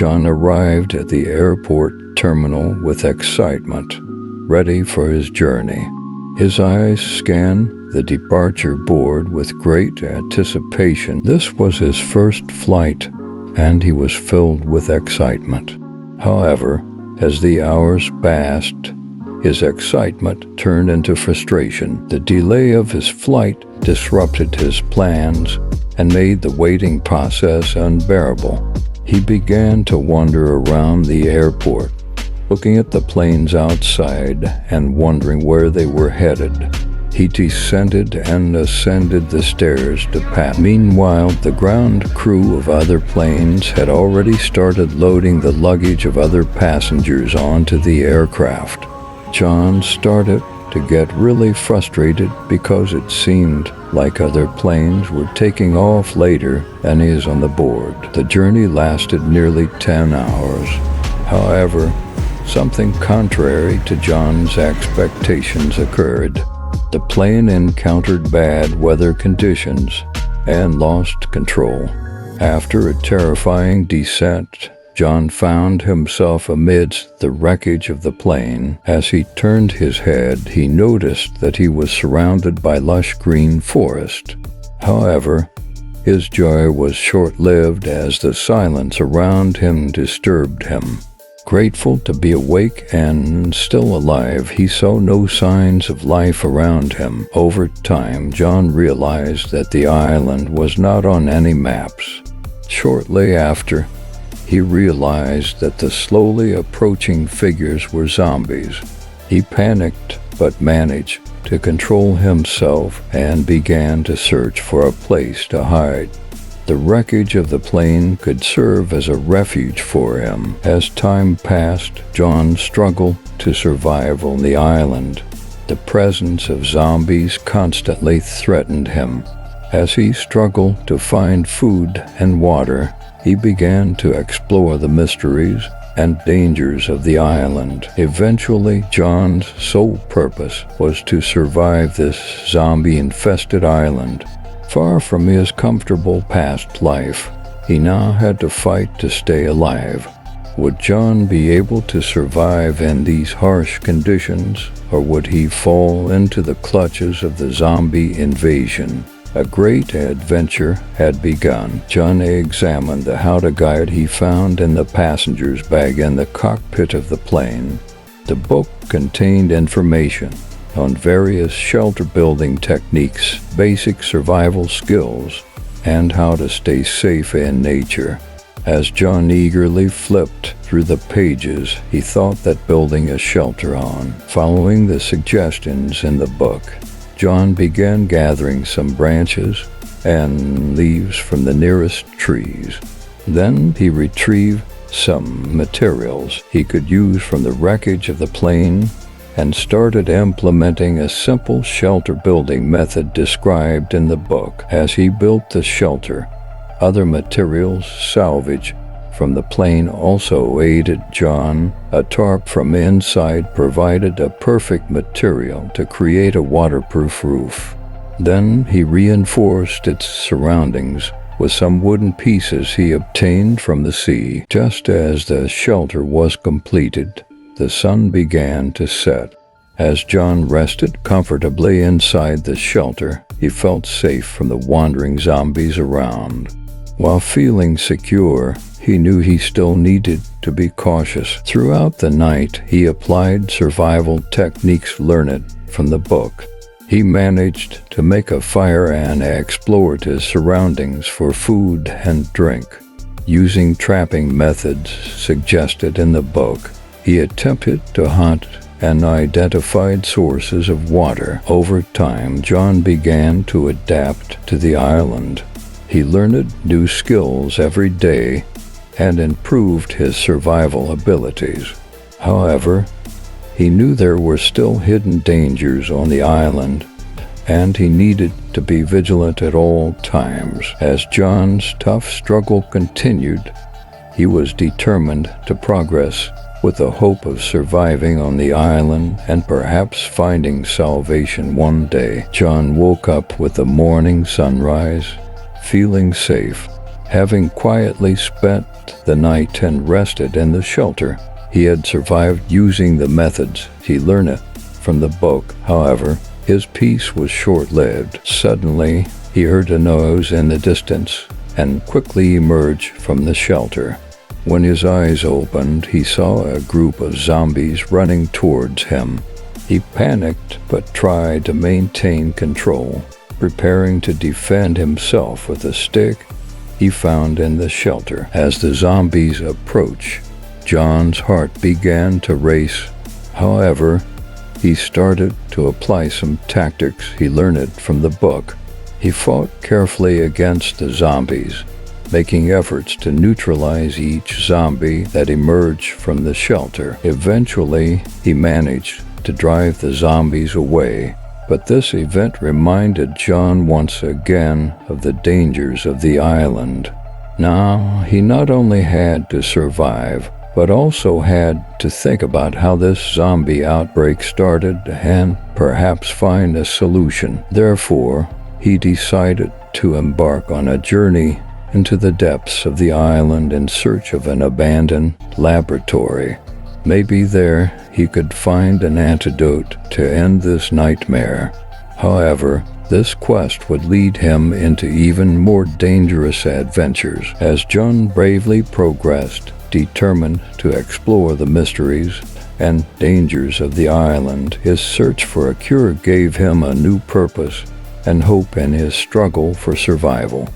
John arrived at the airport terminal with excitement, ready for his journey. His eyes scanned the departure board with great anticipation. This was his first flight, and he was filled with excitement. However, as the hours passed, his excitement turned into frustration. The delay of his flight disrupted his plans and made the waiting process unbearable. He began to wander around the airport, looking at the planes outside and wondering where they were headed. He descended and ascended the stairs to pass. Meanwhile, the ground crew of other planes had already started loading the luggage of other passengers onto the aircraft. John started to get really frustrated because it seemed like other planes were taking off later than his on the board. The journey lasted nearly 10 hours. However, something contrary to John's expectations occurred. The plane encountered bad weather conditions and lost control. After a terrifying descent, John found himself amidst the wreckage of the plane. As he turned his head, he noticed that he was surrounded by lush green forest. However, his joy was short-lived as the silence around him disturbed him. Grateful to be awake and still alive, he saw no signs of life around him. Over time, John realized that the island was not on any maps. Shortly after, he realized that the slowly approaching figures were zombies. He panicked but managed to control himself and began to search for a place to hide. The wreckage of the plane could serve as a refuge for him. As time passed, John struggled to survive on the island. The presence of zombies constantly threatened him. As he struggled to find food and water, he began to explore the mysteries and dangers of the island. Eventually, John's sole purpose was to survive this zombie-infested island. Far from his comfortable past life, he now had to fight to stay alive. Would John be able to survive in these harsh conditions, or would he fall into the clutches of the zombie invasion? A great adventure had begun. John examined the how-to guide he found in the passenger's bag in the cockpit of the plane. The book contained information on various shelter-building techniques, basic survival skills, and how to stay safe in nature. As John eagerly flipped through the pages, he thought that building a shelter following the suggestions in the book, John began gathering some branches and leaves from the nearest trees. Then he retrieved some materials he could use from the wreckage of the plane and started implementing a simple shelter-building method described in the book. As he built the shelter, other materials salvaged from the plane also aided John. A tarp from inside provided a perfect material to create a waterproof roof. Then he reinforced its surroundings with some wooden pieces he obtained from the sea. Just as the shelter was completed, the sun began to set. As John rested comfortably inside the shelter, he felt safe from the wandering zombies around. While feeling secure, he knew he still needed to be cautious. Throughout the night, he applied survival techniques learned from the book. He managed to make a fire and explored his surroundings for food and drink. Using trapping methods suggested in the book, he attempted to hunt and identified sources of water. Over time, John began to adapt to the island. He learned new skills every day and improved his survival abilities. However, he knew there were still hidden dangers on the island, and he needed to be vigilant at all times. As John's tough struggle continued, he was determined to progress with the hope of surviving on the island and perhaps finding salvation one day. John woke up with the morning sunrise, feeling safe, having quietly spent spent the night and rested in the shelter. He had survived using the methods he learned from the book. However, his peace was short-lived. Suddenly, he heard a noise in the distance and quickly emerged from the shelter. When his eyes opened, he saw a group of zombies running towards him. He panicked but tried to maintain control, preparing to defend himself with a stick he found in the shelter. As the zombies approached, John's heart began to race. However, he started to apply some tactics he learned from the book. He fought carefully against the zombies, making efforts to neutralize each zombie that emerged from the shelter. Eventually, he managed to drive the zombies away, but this event reminded John once again of the dangers of the island. Now, he not only had to survive, but also had to think about how this zombie outbreak started and perhaps find a solution. Therefore, he decided to embark on a journey into the depths of the island in search of an abandoned laboratory. Maybe there he could find an antidote to end this nightmare. However, this quest would lead him into even more dangerous adventures. As John bravely progressed, determined to explore the mysteries and dangers of the island, his search for a cure gave him a new purpose and hope in his struggle for survival.